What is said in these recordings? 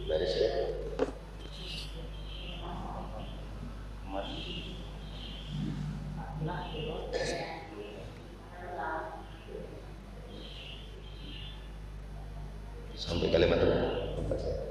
Beres ya. Sampai kalimat apa saya?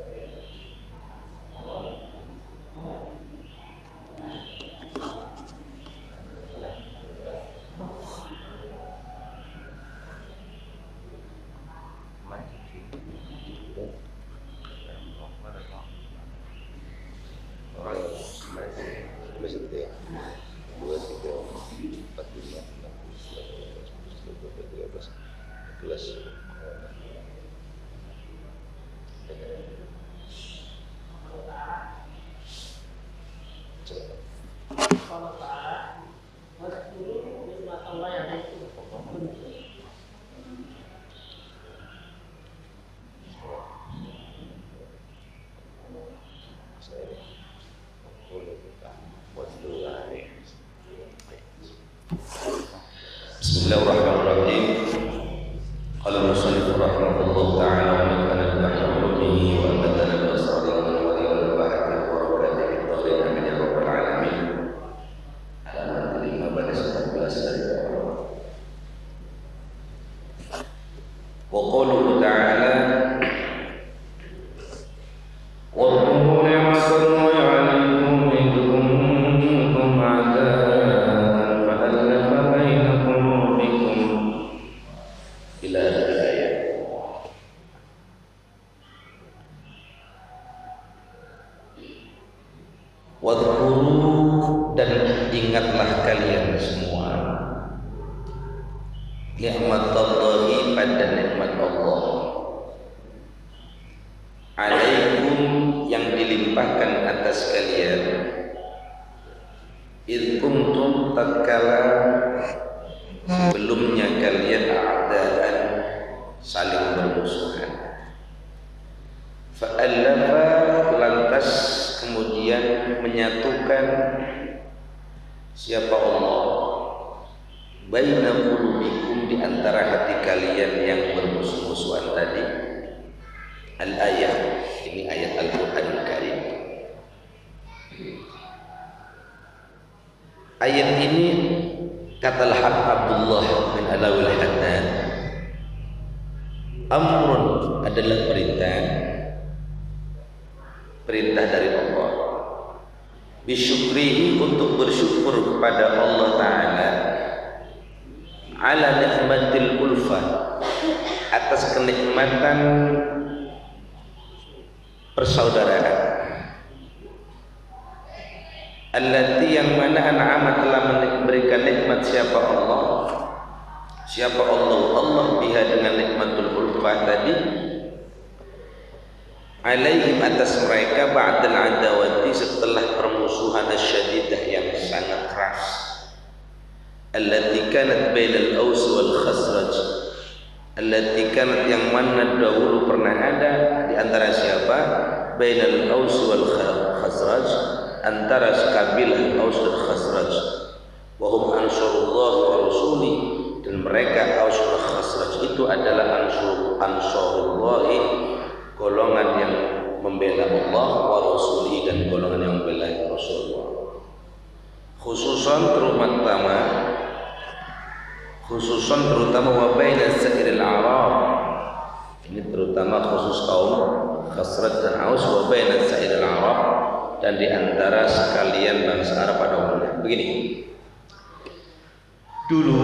Bismillahirrahmanirrahim. Qala musannif rahimahullah ta'ala wa nafa'ana bi ulumihi wa abadana bi asrarihi wa nawarihi wa nabahatihi wa barakatihi fi dhahrin amin ya rabbal alamin. Halaman 5 baris 14 dari bawah. Wa qawluhu ta'ala wa dhkuru ni'matallahi 'alaikum idh kuntum a'da'an fa'alafa baina qulubikum ila ayat. Wadhkuru, dan ingatlah kalian semua ni'matallahi, pada nikmat Allah, alaikum, yang dilimpahkan atas kalian, idh kuntum, tatkala sebelumnya kalian a'daan, saling bermusuhan. Fa'alafa, lantas kemudian menyatukan siapa Allah, baina qulubikum, di antara hati kalian yang bermusuh-musuhan tadi. Al-ayat, ini ayat Al-Qur'an Karim. Ayat ini kata Al-Habib Abdullah bin Alawil Haddad, amrun adalah perintah dari Allah, bisyukrihi, untuk bersyukur kepada Allah Ta'ala, ala nikmatil ulfah, atas kenikmatan persaudaraan, allati, yang mana an'ama, telah memberikan nikmat siapa Allah, Allah biha, dengan nikmatul ulfah tadi, alaihim, atas mereka, ba'dal adawati, setelah permusuhan asyadidah yang sangat keras, allati kanat bainal aus wal khazraj, allati kanat, yang mana dahulu pernah ada di antara siapa, bainal aus wal khazraj, antara kabilah Aus dan Khazraj, wa hum ansarullah wa rasuli, dan mereka Aus dan Khazraj itu adalah ansarullah, golongan yang membela Allah, wa rasuli, dan golongan yang membela Rasulullah. Khususan terutama wa baina sa'iril Arab, ini terutama khusus kaum Khazraj dan Aus, wa baina sa'iril Arab, dan di antara sekalian bangsa Arab pada umumnya. Begini, dulu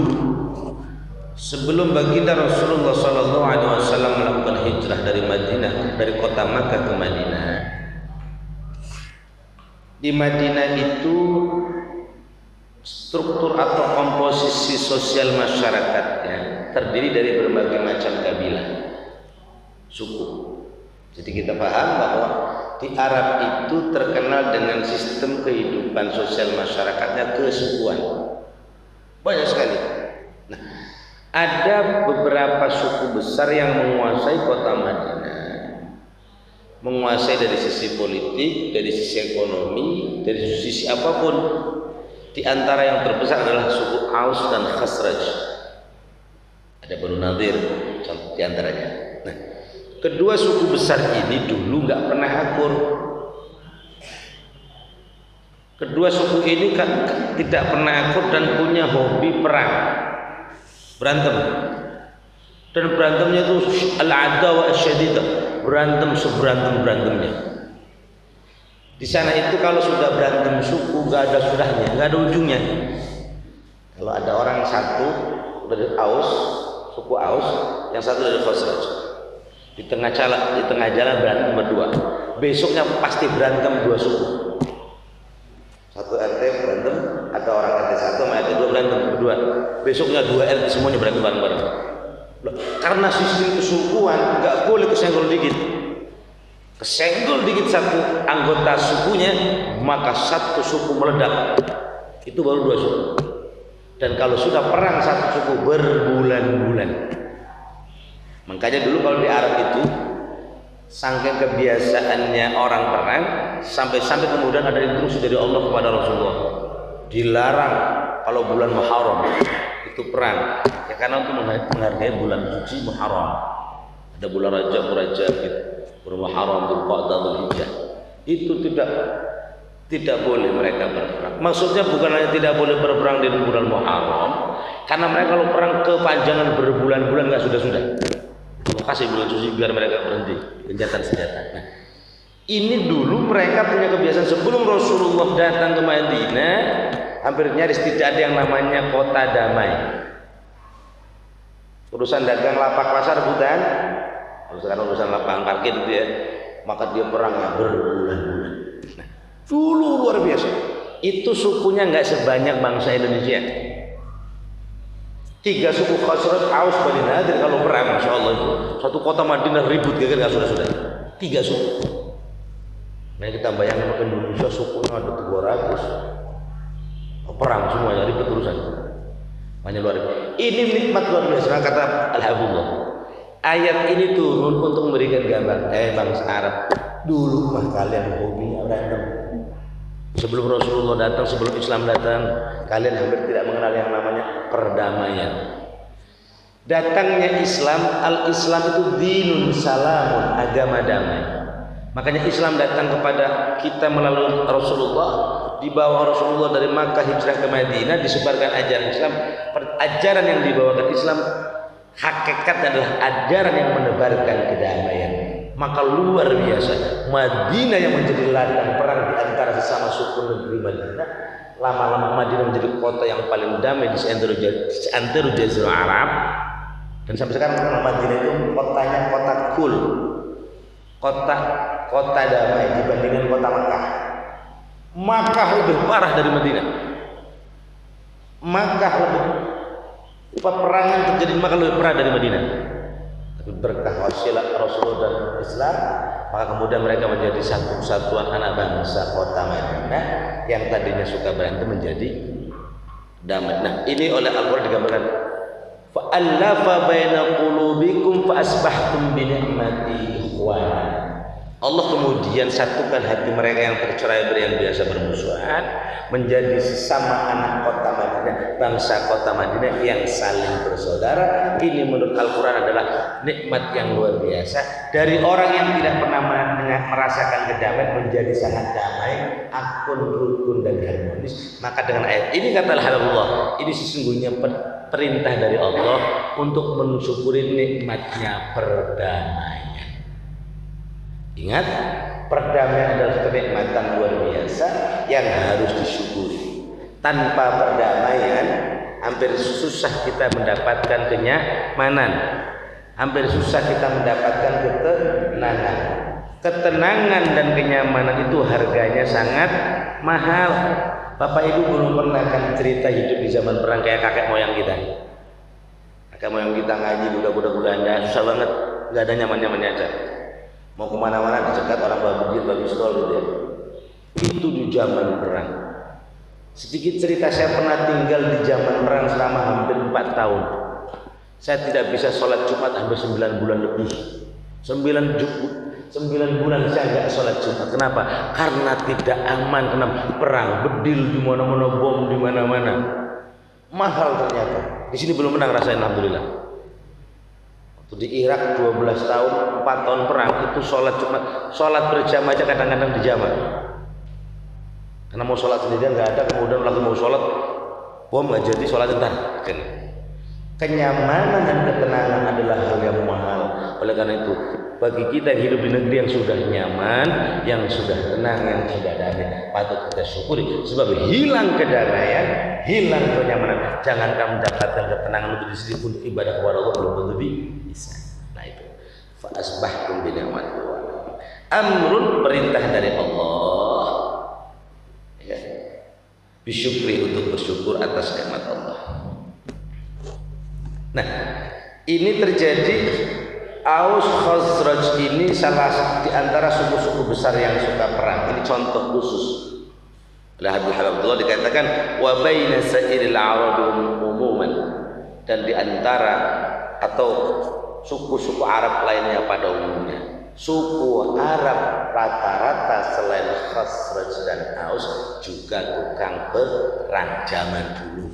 sebelum baginda Rasulullah SAW melakukan hijrah dari Madinah, dari kota Makkah ke Madinah, di Madinah itu struktur atau komposisi sosial masyarakatnya terdiri dari berbagai macam kabilah, suku. Jadi kita paham bahwa di Arab itu terkenal dengan sistem kehidupan sosial masyarakatnya kesukuan, banyak sekali. Nah, ada beberapa suku besar yang menguasai kota Madinah, menguasai dari sisi politik, dari sisi ekonomi, dari sisi apapun. Di antara yang terbesar adalah suku Aus dan Khazraj. Ada Banu Nadir di antaranya. Nah, Kedua suku besar ini dulu nggak pernah akur. Kedua suku ini kan tidak pernah akur dan punya hobi perang, berantem. Dan berantemnya itu al-adawa asyadidah, berantem seberantem-berantemnya. Di sana itu kalau sudah berantem suku nggak ada sudahnya, nggak ada ujungnya. Kalau ada orang satu dari Aus, suku Aus, yang satu dari Khazraj, di tengah jalan berantem berdua. Besoknya pasti berantem dua suku. Satu RT berantem, ada orang RT satu sama RT dua berantem berdua. Besoknya dua RT semuanya berantem bareng-bareng. Karena sistem kesukuan nggak boleh kesenggol dikit. Kesenggol dikit satu anggota sukunya, maka satu suku meledak. Itu baru dua suku. Dan kalau sudah perang satu suku berbulan-bulan. Makanya dulu kalau di Arab itu saking kebiasaannya orang perang, sampai kemudian ada instruksi dari Allah kepada Rasulullah, dilarang kalau bulan Muharram itu perang, ya karena untuk menghargai bulan suci Muharram. Ada bulan Rajab, bulan Muharram, Dzulqa'dah, Dzulhijjah. Itu tidak boleh mereka berperang. Maksudnya bukan hanya tidak boleh berperang di bulan Muharram, karena mereka kalau perang kepanjangan berbulan-bulan nggak sudah. Kasih bulan suci biar mereka berhenti gencatan senjata. Nah, ini dulu mereka punya kebiasaan sebelum Rasulullah datang ke Madinah, hampir nyaris tidak ada yang namanya kota damai. Urusan dagang lapak pasar bukan, kalau sekarang urusan lapangan parkir itu ya, maka dia perangnya berbulan-bulan. Nah, dulu luar biasa. Itu sukunya nggak sebanyak bangsa Indonesia. 3 suku Khazraj, Aus, Bani Nadir kalau perang, masya Allah itu satu kota Madinah ribut gara-gara sudah 3 suku. Nah kita bayangkan ke Indonesia sukunya ada 300, perang semuanya ribet urusan. Banyak luar biasa. Ini nikmat luar biasa kata Alhamdulillah. Ayat ini turun untuk memberikan gambar. Bangsa Arab dulu mah kalian hobinya berantem. Sebelum Rasulullah datang, sebelum Islam datang, kalian hampir tidak mengenal yang namanya perdamaian. Datangnya Islam, al-Islam itu dinun salamun, agama damai. Makanya Islam datang kepada kita melalui Rasulullah, dibawa Rasulullah dari Makkah hijrah ke Madinah, disebarkan ajaran Islam. Ajaran yang dibawakan Islam hakikat adalah ajaran yang menebarkan kedamaian. Maka luar biasa Madinah yang menjadi ladang perang di antara sesama suku negeri Madinah, lama-lama Madinah menjadi kota yang paling damai di seantero Jazirah Arab. Dan sampai sekarang Madinah itu kotanya kota kul, kota damai dibandingkan kota Makkah. Makkah lebih parah dari Madinah. Makkah lebih peperangan terjadi di Makkah lebih parah dari Madinah. Berkah wasilah Rasulullah dan Islam, maka kemudian mereka menjadi satu kesatuan anak bangsa kota Madinah yang tadinya suka berantem menjadi damai. Nah ini oleh Al-Quran digambarkan, fa'allafa baina qulubikum fa asbahtum bi ni'mati ikhwana. Allah kemudian satukan hati mereka yang tercerai-berai yang biasa bermusuhan menjadi sesama anak kota Madinah, bangsa kota Madinah yang saling bersaudara. Ini menurut Al-Quran adalah nikmat yang luar biasa. Dari orang yang tidak pernah merasakan kedamaian menjadi sangat damai, akun, rukun dan harmonis. Maka dengan ayat ini kata Allah, ini sesungguhnya perintah dari Allah untuk mensyukuri nikmatnya perdamaian. Ingat, perdamaian adalah kenikmatan luar biasa yang harus disyukuri. Tanpa perdamaian, hampir susah kita mendapatkan kenyamanan, hampir susah kita mendapatkan ketenangan. Ketenangan dan kenyamanan itu harganya sangat mahal. Bapak Ibu belum pernah kan cerita hidup di zaman perang kayak kakek moyang kita. Kakek moyang kita ngaji budak-budak Belanda, susah banget, nggak ada nyaman-nyamannya aja. Mau kemana-mana dicegat orang babi pistol gitu ya. Itu di zaman perang. Sedikit cerita, saya pernah tinggal di zaman perang selama hampir 4 tahun. Saya tidak bisa sholat Jumat hampir 9 bulan lebih. 9 bulan saya nggak sholat Jumat. Kenapa? Karena tidak aman, karena perang, bedil di mana-mana, bom di mana-mana. Mahal ternyata. Di sini belum pernah ngerasain, alhamdulillah. Di Irak 12 tahun, 4 tahun perang, itu sholat berjamaah aja kadang-kadang dijama. Karena mau sholat sendirian nggak ada, kemudian lagi mau sholat, bom nggak jadi sholat entar. Kenyamanan dan ketenangan adalah hal yang mahal. Oleh karena itu, bagi kita yang hidup di negeri yang sudah nyaman, yang sudah tenang, yang sudah damai, patut kita syukuri. Sebab hilang kedamaian, hilang kenyamanan. Jangankan mendapatkan ketenangan untuk di sini, untuk ibadah kepada Allah belum tentu bisa. Nah itu. Fa asbahtum bi ni'matillah. Amrun, perintah dari Allah. Ya. Bisyukri, untuk bersyukur atas nikmat Allah. Nah, ini terjadi. Aus Khazraj ini salah di antara suku-suku besar yang suka perang. Ini contoh khusus. Oleh Habib Abdullah dikatakan wa baina sa'iril arabi umuman, dan di antara atau suku-suku Arab lainnya pada umumnya. Suku Arab rata-rata selain Khazraj dan Aus juga tukang perang zaman dulu.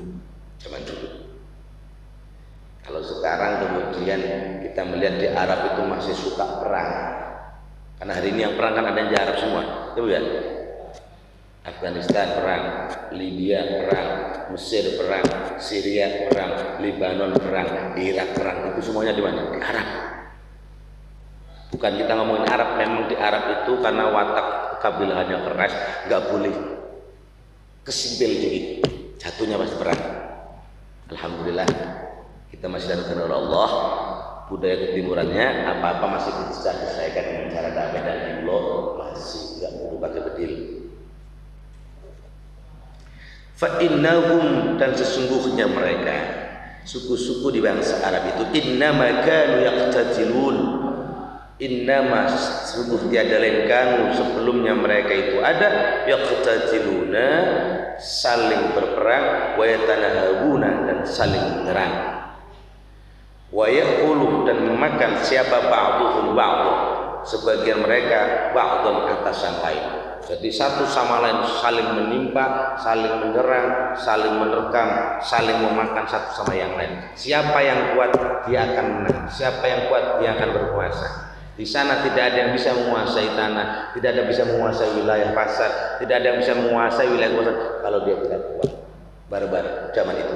Kalau sekarang kemudian kita melihat di Arab itu masih suka perang, karena hari ini yang perang kan ada di Arab semua, itu ya. Afghanistan perang, Libya perang, Mesir perang, Syria perang, Lebanon perang, Irak perang, itu semuanya di mana? Di Arab. Bukan kita ngomongin Arab, memang di Arab itu karena watak kabilahnya keras, nggak boleh kesimpil dikit, jatuhnya pasti perang. Alhamdulillah. Kita masih dalam oleh Allah, budaya ketimurannya apa-apa masih bisa diselesaikan dengan cara damai dan dialog, masih nggak perlu pakai bedil. Fa innahum, dan sesungguhnya mereka suku-suku di bangsa Arab itu innama kanu yaqtatilun, innama sungguh tiada lain kanu sebelumnya mereka itu ada yaqtatiluna, saling berperang, wa yatanahawuna, dan saling menyerang, wa yaqulu, dan memakan siapa ba'duhum ba'd, sebagian mereka ba'dun atas yang lain. Jadi satu sama lain saling menimpa, saling menyerang, saling menerkam, saling memakan satu sama yang lain. Siapa yang kuat dia akan menang, siapa yang kuat dia akan berkuasa. Di sana tidak ada yang bisa menguasai tanah, tidak ada yang bisa menguasai wilayah pasar, tidak ada yang bisa menguasai wilayah pasar kalau dia tidak kuat. Barbar zaman itu.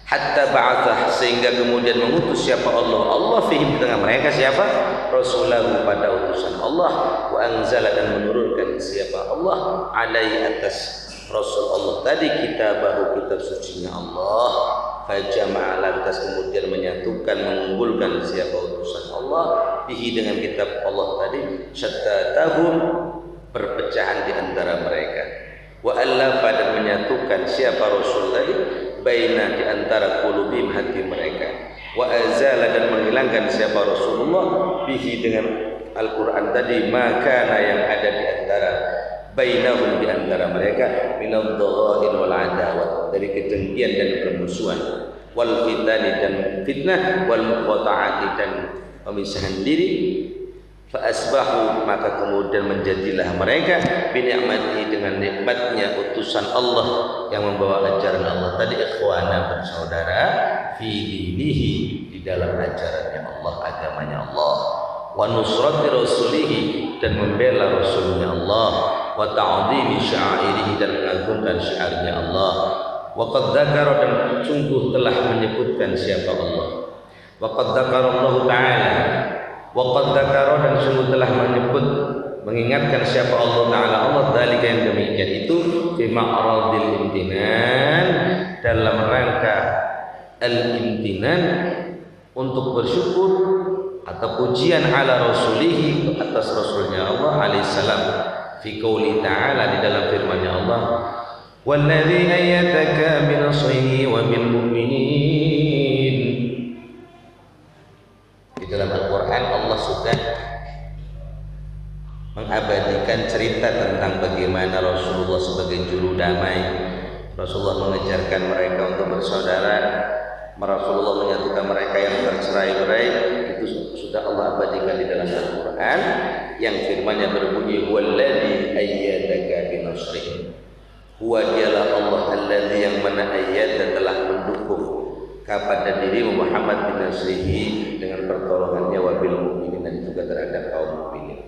Hatta ba'athah, sehingga kemudian mengutus siapa Allah fihim, di tengah mereka siapa? Rasulahu, pada utusan Allah, wa anzala, dan menurunkan siapa Allah alaihi, atas Rasul Allah tadi, kitabahu, kitab sucinya Allah, fajama'a, lantas kemudian menyatukan, mengumpulkan siapa utusan Allah bihi, dengan kitab Allah tadi, syattatahum, perpecahan di antara mereka, wa allafa, dan menyatukan siapa Rasul tadi baina, di antara qulubihim, hati mereka, wa azala, dan menghilangkan siapa Rasulullah bihi, dengan Al-Quran tadi, maka yang ada di antara bainahum, di antara mereka, minal dhaghain wal adawat, dari kedengkian dan permusuhan, wal fitani, dan fitnah, wal muqata'ati, dan pemisahan diri. Fa asbahu, maka kemudian menjadilah mereka binikmati, dengan nikmatnya utusan Allah yang membawa ajaran Allah tadi, ikhwana, bersaudara, fi dinihi, di dalam ajarannya Allah, agamanya Allah, wa nusrati rasulihi, dan membela rasulnya Allah, wa ta'dhimi sya'irihi, dan mengagungkan syiarnya Allah, wa qad dzakara, dan sungguh telah menyebutkan siapa Allah, wa qad dzakara Allah taala, wa qad dzakara, dan sungguh telah menyebut, mengingatkan siapa Allah taala, Allah dzalika, yang demikian itu, fi ma'radil imtinan, dalam rangka al-imtinan, untuk bersyukur atau pujian ala rasulihi, atas rasulnya Allah alaihi salam, fi qouli ta'ala, di dalam firman-Nya Allah, walladzi ayyadaka bi nasrihi wa bil mu'minin. Di dalam Al-Quran Allah sudah mengabadikan cerita tentang bagaimana Rasulullah sebagai juru damai. Rasulullah mengejarkan mereka untuk bersaudara, Rasulullah menyatukan mereka yang bercerai-berai. Itu sudah Allah abadikan di dalam Al-Quran, yang firman-Nya berbunyi, walladzi ayyadaka bi nasrihi, huwa dialah Allah alladzi, yang mana ayyada, telah mendukung, kepada diri Muhammad bin Nasrihi dengan pertolongannya wabil mukminin dan juga terhadap kaum mukminin.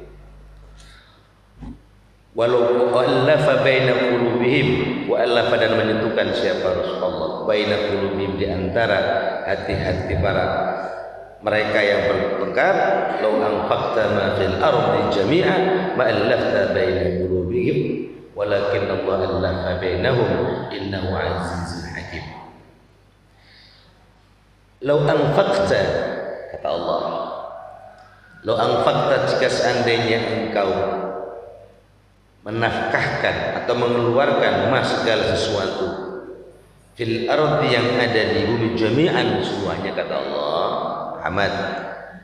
Walau wa'allafa baina qulubihim, wa'allafa dan menyentuhkan siapa Rasulullah baina qulubihim di antara hati-hati para mereka yang bertengkar. Lau anfaqta ma fil ardi jami'an ma allafta baina qulubihim walakin Allah allafa bainahum innahu azizun hakim. Lau anfaqta, kata Allah, lau anfaqta, jika seandainya engkau menafkahkan atau mengeluarkan segala sesuatu fil ardi yang ada di bumi jami'an semuanya, kata Allah, Muhammad,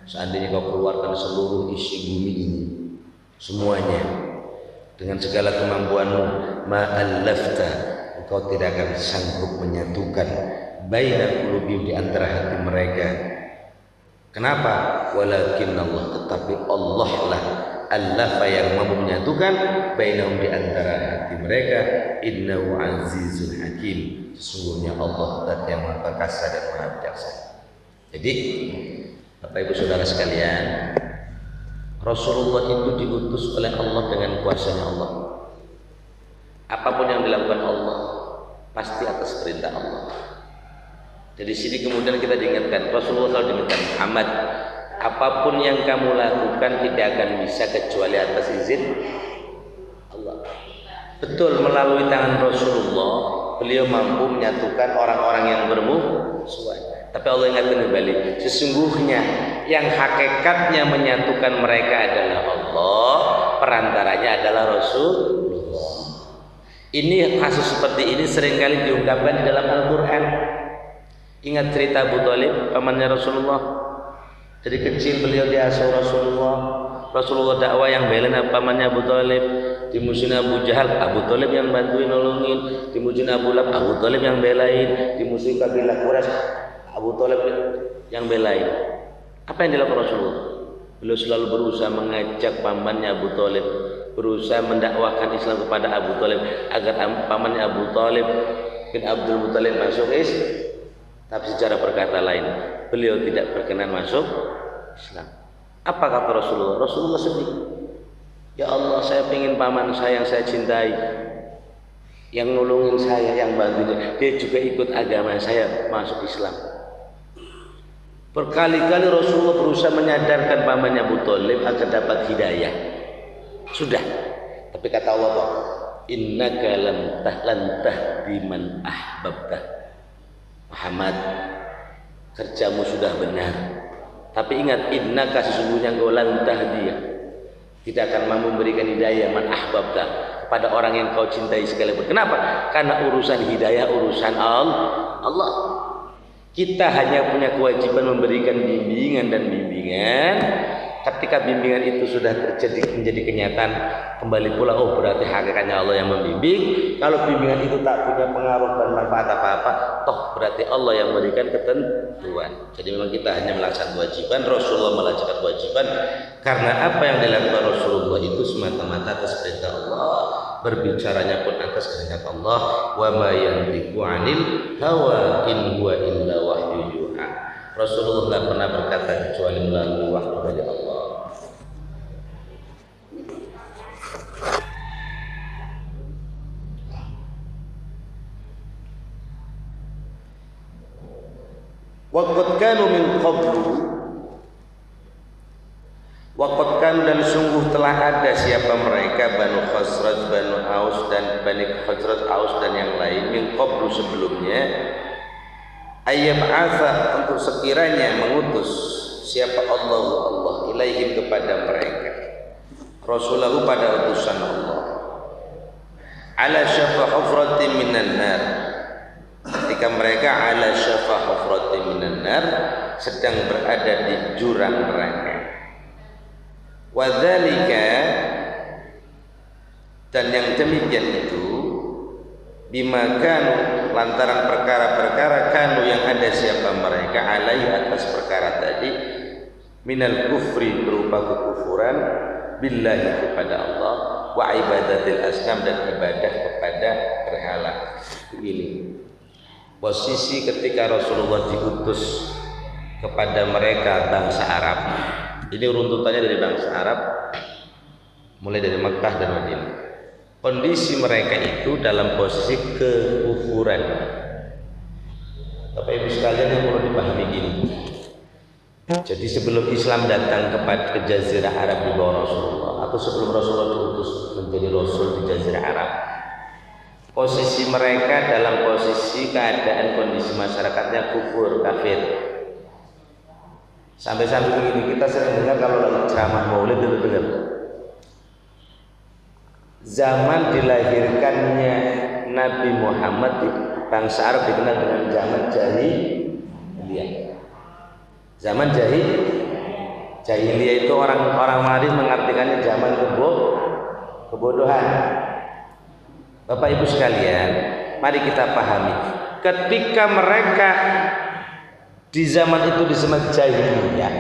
seandainya kau keluarkan seluruh isi bumi ini semuanya dengan segala kemampuanmu, ma'allafta, engkau tidak akan sanggup menyatukan baina qulubihim di antara hati mereka. Kenapa? Walakin Allah, tetapi Allah lah allafa yang mampu menyatukan bainahum di antara hati mereka. Innahu azizun hakim, sesungguhnya Allah zat yang maha perkasa dan maha bijaksana. Jadi Bapak Ibu Saudara sekalian, Rasulullah itu diutus oleh Allah dengan kuasanya Allah. Apapun yang dilakukan Allah pasti atas perintah Allah. Jadi sini kemudian kita diingatkan, Rasulullah selalu diingatkan, Muhammad, apapun yang kamu lakukan tidak akan bisa kecuali atas izin Allah. Betul, melalui tangan Rasulullah beliau mampu menyatukan orang-orang yang bermusuhan. Tapi Allah ingatkan kembali, sesungguhnya yang hakikatnya menyatukan mereka adalah Allah, perantaranya adalah Rasulullah. Ini kasus seperti ini seringkali diungkapkan di dalam Al-Quran. Ingat cerita Abu Thalib, pamannya Rasulullah. Dari kecil beliau diasuh Rasulullah. Rasulullah dakwah yang belain pamannya Abu Thalib. Dimusuhin Abu Jahal, Abu Thalib yang bantuin nolongin. Dimusuhin Abu Lahab, Abu Thalib yang belain. Dimusuhin kabilah Quraisy, Abu Thalib yang belain. Apa yang dilakukan Rasulullah? Beliau selalu berusaha mengajak pamannya Abu Thalib, berusaha mendakwahkan Islam kepada Abu Thalib agar pamannya Abu Thalib bin Abdul Muthalib masuk Islam. Tapi secara berkata lain, beliau tidak berkenan masuk Islam. Apa kata Rasulullah? Rasulullah sedih. Ya Allah, saya ingin paman saya yang saya cintai, yang nolongin saya, yang bantunya, dia juga ikut agama saya masuk Islam. Berkali-kali Rasulullah berusaha menyadarkan pamannya Abu Thalib agar dapat hidayah. Sudah. Tapi kata Allah, innaka lam tahdi man ahbabta. Muhammad, kerjamu sudah benar. Tapi ingat, innaka, sesungguhnya engkau lan tahdiya, tidak akan mampu memberikan hidayah man ahbabta, kepada orang yang kau cintai sekalipun. Kenapa? Karena urusan hidayah urusan Allah. Kita hanya punya kewajiban memberikan bimbingan dan bimbingan. Ketika bimbingan itu sudah terjadi menjadi kenyataan, kembali pula, oh berarti hakikatnya Allah yang membimbing. Kalau bimbingan itu tak punya pengaruh dan manfaat apa-apa, toh berarti Allah yang memberikan ketentuan. Jadi memang kita hanya melaksanakan kewajiban, Rasulullah melaksanakan kewajiban, karena apa yang dilakukan Rasulullah itu semata-mata atas perintah Allah, berbicaranya pun atas kehendak Allah. Wa ma yantiqu 'anil hawa in huwa illa wahyu yuha. Rasulullah tidak pernah berkata kecuali melalui wahyu dari Allah. Waqad kanu min qablu, waqad kanu, dan sungguh telah ada siapa mereka, Banu Khazraj, Banu Aus dan Bani Khazraj, Aus dan yang lain, min qablu sebelumnya, ayyab'atha, untuk sekiranya mengutus siapa Allah ilaihim kepada mereka, Rasulahu pada utusan Allah, ala syafa hufratin minan nar, ketika mereka ala syafa hufratin minan nar, sedang berada di jurang neraka. Wadzalika, dan yang demikian itu, bimakan, lantaran perkara-perkara kanu yang ada siapa mereka alai atas perkara tadi, minal kufri, berupa kekufuran, billahi kepada Allah, wa ibadatil asnam, dan ibadah kepada berhala. Ini posisi ketika Rasulullah diutus kepada mereka bangsa Arab. Ini runtutannya dari bangsa Arab mulai dari Makkah dan Madinah. Kondisi mereka itu dalam posisi kekufuran. Bapak Ibu sekalian yang perlu dipahami gini. Jadi sebelum Islam datang ke Jazirah Arab di bawah Rasulullah, atau sebelum Rasulullah diutus menjadi Rasul di Jazirah Arab, posisi mereka dalam posisi keadaan kondisi masyarakatnya kufur, kafir. Sampai-sampai begini, kita sering dengar kalau lagi ceramah maulid itu dengar. Zaman dilahirkannya Nabi Muhammad di bangsa Arab dikenal dengan zaman jahiliyah. Zaman jahiliyah itu orang Madin mengartikannya zaman kebodohan. Bapak Ibu sekalian, mari kita pahami. Ketika mereka di zaman itu disebut jahiliyah,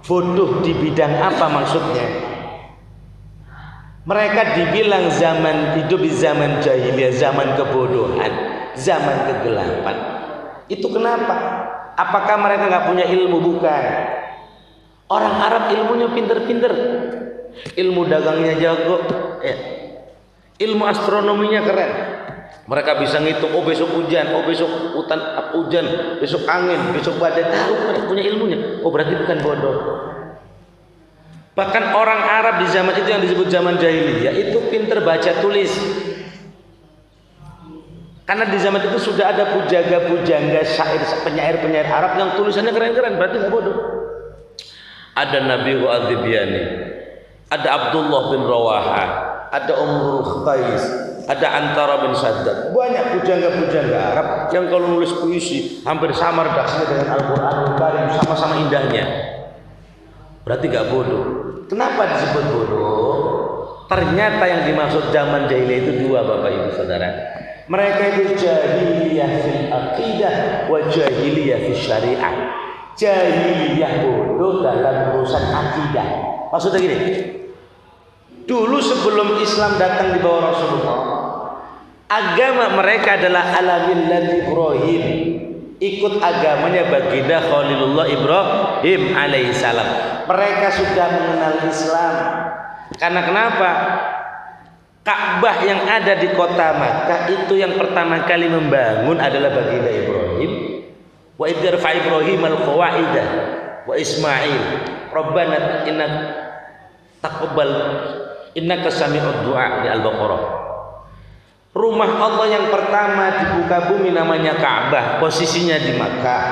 bodoh di bidang apa maksudnya? Mereka dibilang hidup di zaman jahiliyah, zaman kebodohan, zaman kegelapan. Itu kenapa? Apakah mereka nggak punya ilmu? Bukan. Orang Arab ilmunya pinter-pinter, ilmu dagangnya jago, ilmu astronominya keren. Mereka bisa ngitung, oh besok hujan, oh besok hujan, besok angin, besok badai. Tahu, mereka punya ilmunya. Oh berarti bukan bodoh. Bahkan orang Arab di zaman itu yang disebut zaman jahiliyah itu pinter baca tulis. Karena di zaman itu sudah ada pujangga, syair, penyair Arab yang tulisannya keren-keren, berarti nggak bodoh. Ada Nabi Al-Adibiyani, ada Abdullah bin Rawaha, ada Umrul Qais, ada Antara bin Saddad. Banyak pujangga Arab yang kalau nulis puisi hampir sama redaksinya dengan Al-Qur'anul Karim, sama-sama indahnya. Berarti nggak bodoh. Kenapa disebut bodoh? Ternyata yang dimaksud zaman jahiliyah itu dua, Bapak Ibu Saudara. Mereka itu jahiliyah fil aqidah wa jahiliyah fil syariah. Jahiliyah bodoh dalam urusan akidah. Maksudnya gini, dulu sebelum Islam datang di bawah Rasulullah, agama mereka adalah ala millati Ibrahim, ikut agamanya baginda Khalilullah Ibrahim alaihissalam. Mereka sudah mengenal Islam. Karena kenapa? Ka'bah yang ada di kota Makkah itu yang pertama kali membangun adalah baginda Ibrahim. Wa idh rafa'a Ibrahim al-qawa'ida wa Ismail Rabbana innaka taqabbal innaka sami'ud du'a di Al-Baqarah. Rumah Allah yang pertama di muka bumi namanya Ka'bah, posisinya di Makkah.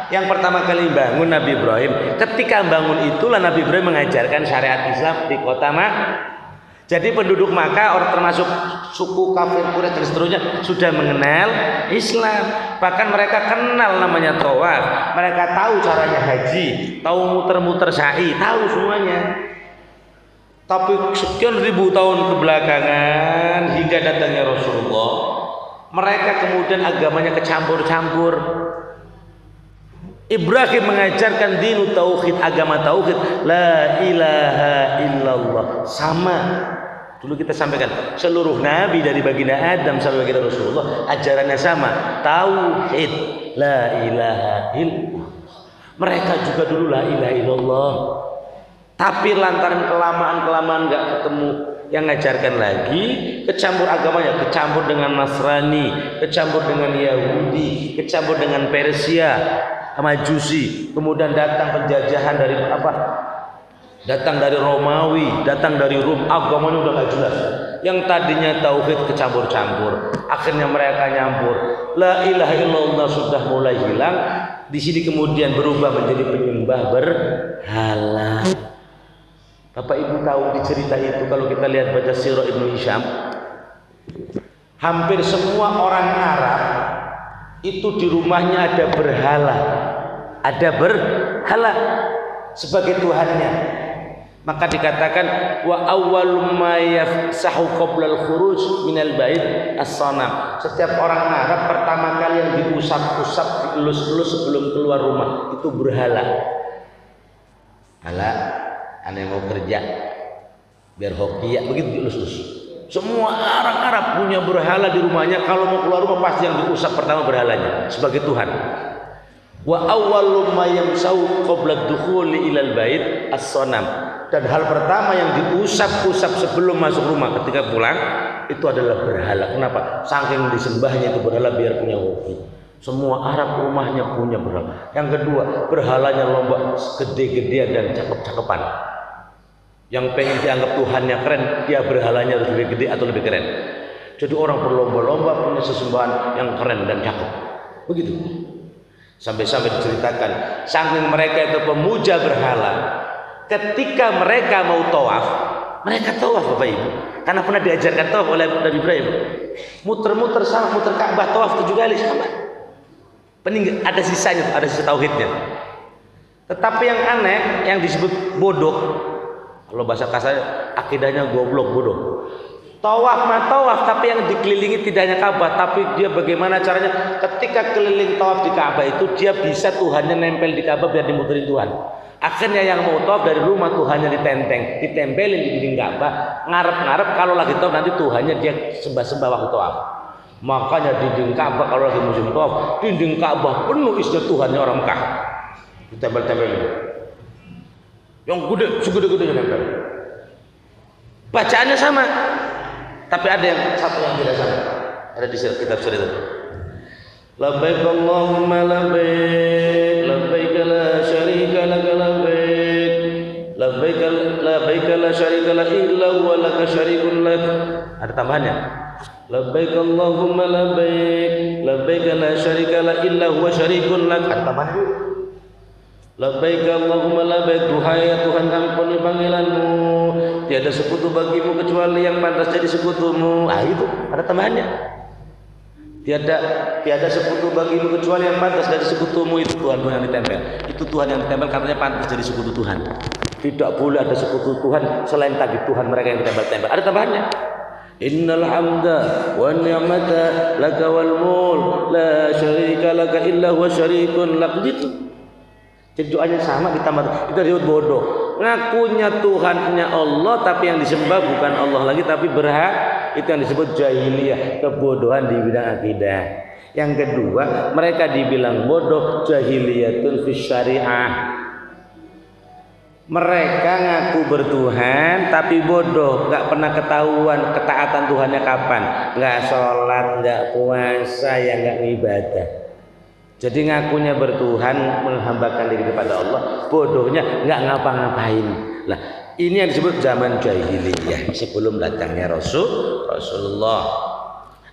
Yang pertama kali bangun Nabi Ibrahim. Ketika bangun itulah Nabi Ibrahim mengajarkan syariat Islam di kota Makkah. Jadi penduduk Makkah, orang termasuk suku kafir Quraisy dan seterusnya sudah mengenal Islam. Bahkan mereka kenal namanya tawaf. Mereka tahu caranya haji, tahu muter-muter sa'i, tahu semuanya. Tapi sekian ribu tahun kebelakangan hingga datangnya Rasulullah, mereka kemudian agamanya kecampur-campur. Ibrahim mengajarkan dinu tauhid, agama tauhid, la ilaha illallah. Sama. Dulu kita sampaikan, seluruh nabi dari baginda Adam sampai baginda Rasulullah ajarannya sama, tauhid, la ilaha illallah. Mereka juga dulu la ilaha illallah. Tapi lantaran kelamaan nggak ketemu yang ngajarkan lagi, kecampur agamanya, kecampur dengan Nasrani, kecampur dengan Yahudi, kecampur dengan Persia, Majusi, kemudian datang penjajahan dari apa? Datang dari Romawi, datang dari Rum, agamanya udah gak jelas. Yang tadinya tauhid kecampur-campur, akhirnya mereka nyampur. La ilaha illallah sudah mulai hilang, di sini kemudian berubah menjadi penyembah berhala. Bapak Ibu tahu di cerita itu kalau kita lihat baca Sirah Ibnu Hisham, hampir semua orang Arab itu di rumahnya ada berhala sebagai tuhannya. Maka dikatakan wa awwal ma yafsahu qabla al-khuruj minal bait as-sanam. Setiap orang Arab pertama kali yang diusap-usap, dielus-elus sebelum keluar rumah itu berhala. Hala, aneh mau kerja biar hoki ya begitu dielus-elus. Semua orang Arab punya berhala di rumahnya. Kalau mau keluar rumah pasti yang diusap pertama berhalanya sebagai Tuhan. Wa awwalu ma yamsau qabla dukhuli ilal bait as-sanam. Dan hal pertama yang diusap-usap sebelum masuk rumah ketika pulang itu adalah berhala. Kenapa? Saking disembahnya itu berhala biar punya hobi. Semua Arab rumahnya punya berhala. Yang kedua, berhalanya lomba gede-gedean dan cakep-cakepan. Yang pengen dianggap Tuhannya keren, dia berhalanya harus lebih gede atau lebih keren. Jadi orang berlomba-lomba punya sesembahan yang keren dan cakep. Begitu. Sampai-sampai diceritakan, saking mereka itu pemuja berhala, ketika mereka mau tawaf, mereka tawaf Bapak Ibu. Karena pernah diajarkan tawaf oleh Nabi Ibrahim. Muter-muter sama, muter Ka'bah tawaf 7 kali sama. Ada sisanya, ada sisa tauhidnya. Tetapi yang aneh, yang disebut bodoh, kalau bahasa kasar akidahnya goblok, bodoh. Tawaf mah tawaf, tapi yang dikelilingi tidak hanya Ka'bah, tapi dia bagaimana caranya ketika keliling tawaf di Ka'bah itu dia bisa Tuhannya nempel di Ka'bah biar dimuterin Tuhan. Akhirnya yang mau tawaf dari rumah Tuhannya ditempelin di dinding Ka'bah, ngarep-ngarep kalau lagi tawaf nanti Tuhannya dia sembah-sembah waktu tawaf. Makanya dinding Ka'bah kalau lagi musim tawaf, dinding Ka'bah penuh isinya Tuhannya orang Mekah. Ditempel-tempelin. Yang gede, segede-gedenya nempel. Bacaannya sama. Tapi ada yang satu yang tidak sama. Ada di kitab surat itu. Labbaik Allahumma labbaik, labbaik la syarika lak labbaik, labbaik la syarika lak illa huwa laka syarikun lak. Ada tambahannya. Labbaik Allahumma labbaik, labbaik la syarika lak illa huwa syarikun lak. Ada tambahannya. Labbaik Allahumma labbaik, duhai Tuhan kami penuhi panggilanmu, tiada sekutu bagimu kecuali yang pantas jadi sekutumu. Itu ada tambahannya. Tiada sekutu bagimu kecuali yang pantas jadi sekutumu. Itu Tuhan yang ditempel. Itu Tuhan yang ditempel katanya pantas jadi sekutu Tuhan. Tidak boleh ada sekutu Tuhan selain tadi Tuhan mereka yang ditempel-tempel. Ada tambahannya. Innal hamda wa ni'mata laka wal mulk la syarika laka illa huwa syarikun lak. Gitu. Jadi doanya sama ditambah. Itu disebut bodoh. Ngakunya Tuhannya Allah tapi yang disembah bukan Allah lagi tapi berhak. Itu yang disebut jahiliyah, kebodohan di bidang akidah. Yang kedua, mereka dibilang bodoh, jahiliyatun fis syariah. Mereka ngaku bertuhan tapi bodoh, nggak pernah ketahuan ketaatan Tuhannya kapan. Nggak sholat, nggak puasa, ya nggak ibadah. Jadi ngakunya bertuhan, menghambakan diri kepada Allah, bodohnya nggak ngapa-ngapain. Lah, ini yang disebut zaman jahiliyah sebelum datangnya Rasulullah.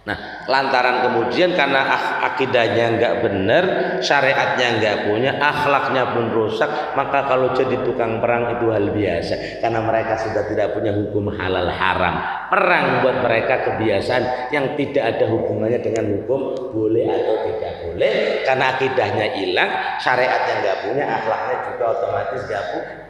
Nah, lantaran kemudian karena akidahnya nggak benar, syariatnya nggak punya, akhlaknya pun rusak, maka kalau jadi tukang perang itu hal biasa. Karena mereka sudah tidak punya hukum halal haram. Perang buat mereka kebiasaan yang tidak ada hubungannya dengan hukum boleh atau tidak boleh. Karena akidahnya hilang, syariatnya nggak punya, akhlaknya juga otomatis nggak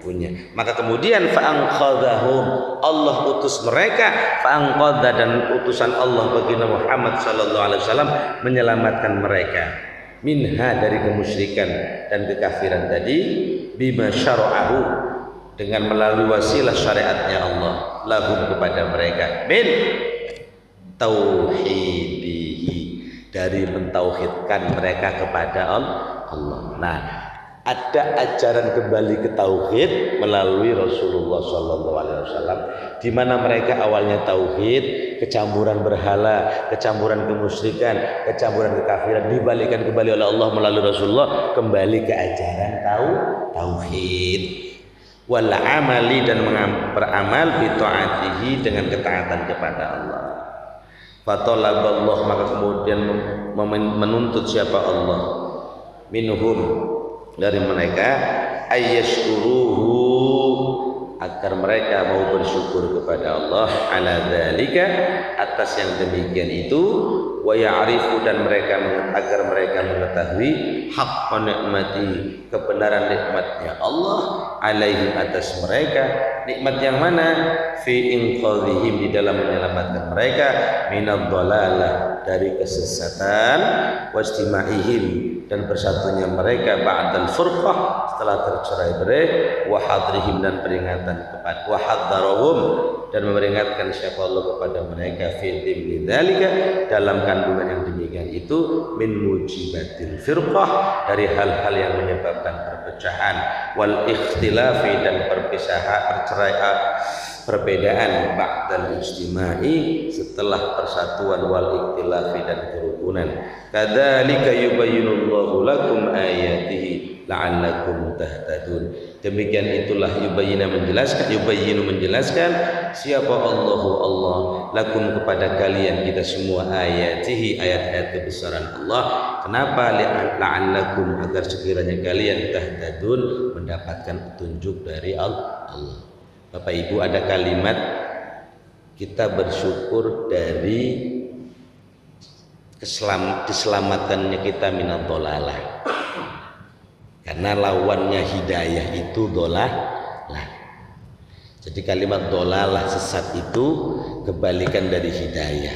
punya. Maka kemudian fa'anqadhahum, Allah utus mereka, fa'anqadha, dan utusan Allah bagi Muhammad sallallahu alaihi wasallam menyelamatkan mereka minha, dari kemusyrikan dan kekafiran tadi, bima syara'ahu, dengan melalui wasilah syariatnya Allah lahum, kepada mereka, min tauhidihi, dari mentauhidkan mereka kepada Allah. Nah, ada ajaran kembali ke tauhid melalui Rasulullah sallallahu alaihi wasallam, di mana mereka awalnya tauhid, kecampuran berhala, kecampuran kemusyrikan, kecampuran kekafiran, dibalikkan kembali oleh Allah melalui Rasulullah kembali ke ajaran tauhid. Wal amali, dan beramal bi taatihi, dengan ketaatan kepada Allah. Fatalaballah, maka kemudian menuntut siapa Allah, minhum, dari mereka, ayyashkuruhu, agar mereka mau bersyukur kepada Allah, ala dzalika, atas yang demikian itu, wa ya'rifu, dan mereka agar mereka mengetahui haqqan nikmati, kebenaran nikmatnya Allah, alaihim, atas mereka. Nikmat yang mana? Fi inqadhihim, di dalam menyelamatkan mereka, minadh dhalalah, dari kesesatan, wastima'ihim, dan bersatunya mereka ba'dal furqah setelah tercerai-berai, wa hadrihim dan peringatan kepada wa hadzarahum dan memperingatkan siapa Allah kepada mereka fi dzimni dzalika dalam kandungan yang demikian itu min mujibatil firqah dari hal-hal yang menyebabkan perpecahan wal ikhtilafi dan perbedaan ba'dal ijtimai setelah persatuan wal ikhtilafi dan kerukunan. Kadzalika yubayyinullahu lakum ayatihi la'allakum tahtadun. Demikian itulah yubayyinu menjelaskan siapa Allahu Allah lakum kepada kalian kita semua ayatihi ayat-ayat kebesaran Allah. Kenapa? La'allakum agar sekiranya kalian tahtadun mendapatkan petunjuk dari Allah. Bapak Ibu, ada kalimat kita bersyukur dari keselamatannya kita minad dhalalah. Karena lawannya hidayah itu dhalalah. Jadi kalimat dhalalah sesat itu kebalikan dari hidayah.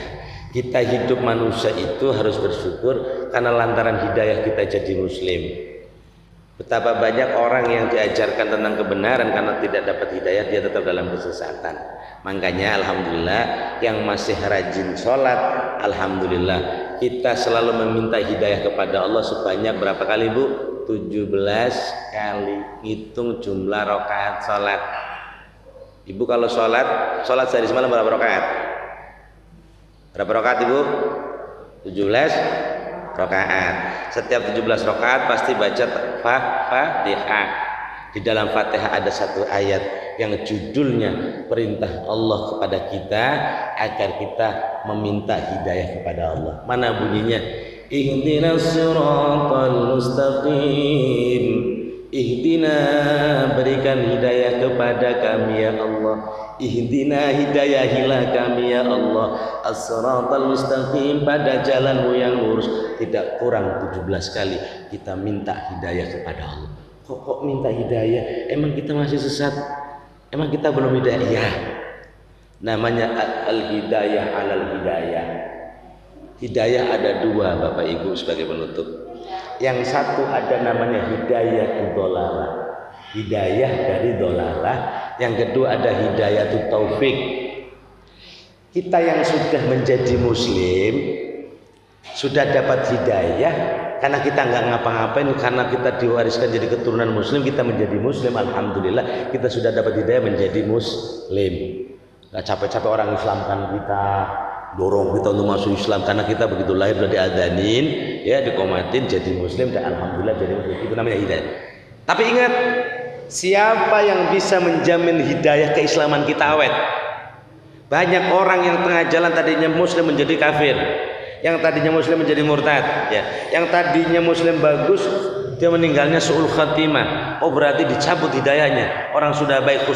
Kita hidup manusia itu harus bersyukur karena lantaran hidayah kita jadi muslim. Betapa banyak orang yang diajarkan tentang kebenaran karena tidak dapat hidayah dia tetap dalam kesesatan. Makanya alhamdulillah yang masih rajin sholat, alhamdulillah kita selalu meminta hidayah kepada Allah sebanyak berapa kali Bu? 17 kali. Hitung jumlah rakaat sholat. Ibu kalau sholat sehari semalam berapa rakaat? Berapa rakaat Ibu? 17 rakaat. Setiap 17 rakaat pasti baca Fatihah. Di dalam Fatihah ada satu ayat yang judulnya perintah Allah kepada kita agar kita meminta hidayah kepada Allah. Mana bunyinya? Ihdinas siratal mustaqim. Ihdina, berikan hidayah kepada kami ya Allah. Ihdina, hidayahilah kami ya Allah as-siratal mustaqim, pada jalanmu yang lurus. Tidak kurang 17 kali kita minta hidayah kepada Allah. Kok minta hidayah? Emang kita masih sesat? Emang kita belum hidayah? Ya. Namanya al-hidayah alal hidayah. Hidayah ada dua Bapak Ibu sebagai penutup. Yang satu ada namanya hidayah dhalalah. Hidayah dari dhalalah. Yang kedua ada hidayah taufik. Kita yang sudah menjadi muslim sudah dapat hidayah karena kita nggak ngapa-ngapain, karena kita diwariskan jadi keturunan muslim, kita menjadi muslim, alhamdulillah kita sudah dapat hidayah menjadi muslim. Nggak capek-capek orang Islamkan kita, dorong kita untuk masuk Islam karena kita begitu lahir sudah diadanin, ya dikomatin jadi muslim dan alhamdulillah jadi muslim. Itu namanya hidayah. Tapi ingat, siapa yang bisa menjamin hidayah keislaman kita awet? Banyak orang yang tengah jalan tadinya muslim menjadi kafir, yang tadinya muslim menjadi murtad, ya. Yang tadinya muslim bagus, dia meninggalnya su'ul khatimah. Oh berarti dicabut hidayahnya. Orang sudah baik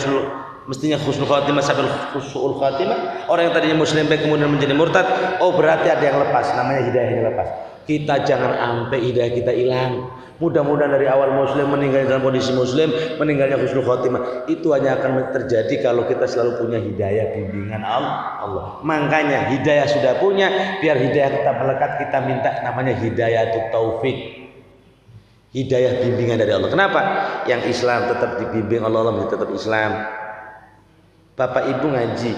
mestinya husnul khatimah sampai su'ul khatimah. Orang yang tadinya muslim baik kemudian menjadi murtad, oh berarti ada yang lepas, namanya hidayahnya lepas. Kita jangan sampai hidayah kita hilang. Mudah-mudahan dari awal muslim meninggal dalam kondisi muslim, meninggalnya husnul khatimah. Itu hanya akan terjadi kalau kita selalu punya hidayah bimbingan Allah. Makanya hidayah sudah punya, biar hidayah tetap melekat, kita minta namanya hidayah taufik. Hidayah bimbingan dari Allah. Kenapa? Yang Islam tetap dibimbing Allah tetap Islam. Bapak Ibu ngaji.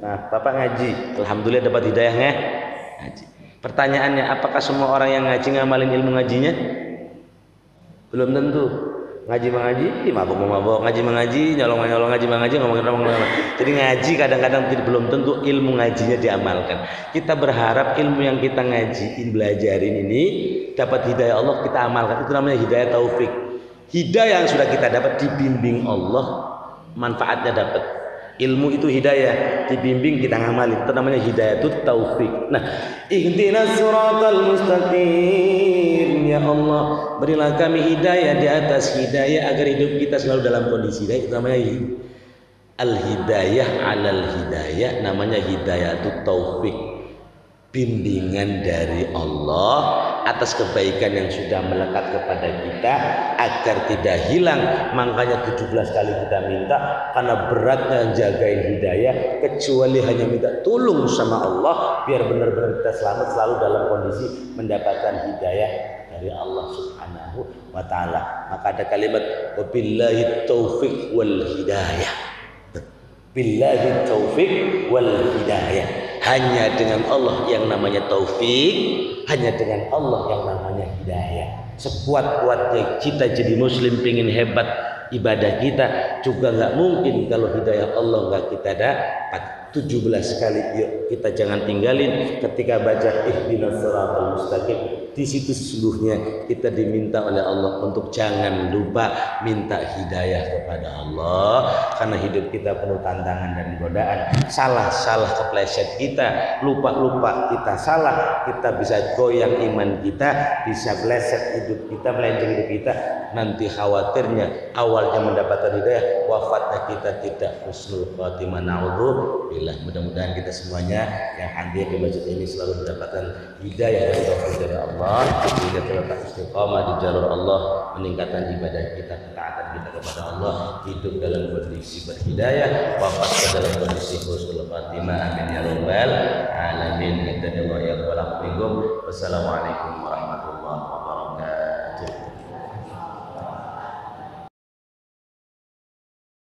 Nah, Bapak ngaji, alhamdulillah dapat hidayahnya ngaji. Pertanyaannya, apakah semua orang yang ngaji ngamalin ilmu ngajinya? Belum tentu. Ngaji mengaji, mabok, ngaji mengaji, nyolong ngaji mengaji, ngomong. Jadi ngaji kadang-kadang belum tentu ilmu ngajinya diamalkan. Kita berharap ilmu yang kita ngajiin, belajarin ini dapat hidayah Allah, kita amalkan. Itu namanya hidayah taufik. Hidayah yang sudah kita dapat dibimbing Allah, manfaatnya dapat. Ilmu itu hidayah, dibimbing kita ngamalin, itu namanya hidayah taufik. Nah, ihdinas siratal mustaqim, ya Allah berilah kami hidayah di atas hidayah agar hidup kita selalu dalam kondisi hidayah. Itu namanya al-hidayah alal hidayah, namanya hidayah taufik, bimbingan dari Allah atas kebaikan yang sudah melekat kepada kita agar tidak hilang. Makanya 17 kali kita minta karena beratnya jagain hidayah, kecuali hanya minta tolong sama Allah biar benar-benar kita selamat selalu dalam kondisi mendapatkan hidayah dari Allah Subhanahu wa taala. Maka ada kalimat wabillahi taufiq wal hidayah. Billahi taufiq wal hidayah. Hanya dengan Allah yang namanya taufik, hanya dengan Allah yang namanya hidayah. Sekuat-kuatnya kita jadi muslim pingin hebat ibadah kita juga nggak mungkin kalau hidayah Allah nggak kita dapat. 17 kali yuk kita jangan tinggalin ketika baca ihdinas siratal mustaqim. Di situ sesungguhnya kita diminta oleh Allah untuk jangan lupa minta hidayah kepada Allah, karena hidup kita penuh tantangan dan godaan. Salah kepleset kita, lupa kita salah, kita bisa goyang iman kita, bisa bleset hidup kita, melenceng hidup kita. Nanti khawatirnya awalnya mendapatkan hidayah, wafatnya kita tidak husnul khatimah. Naudzubillah. Mudah-mudahan kita semuanya yang hadir di masjid ini selalu mendapatkan hidayah dan taufik dari Allah, sehingga tetap istiqamah di jalur Allah, meningkatkan ibadah kita, ketaatan kita kepada Allah, hidup dalam kondisi berhidayah, wafat dalam kondisi husnul khatimah. Amin ya rabbal alamin. Wassalamualaikum warahmatullahi wabarakatuh.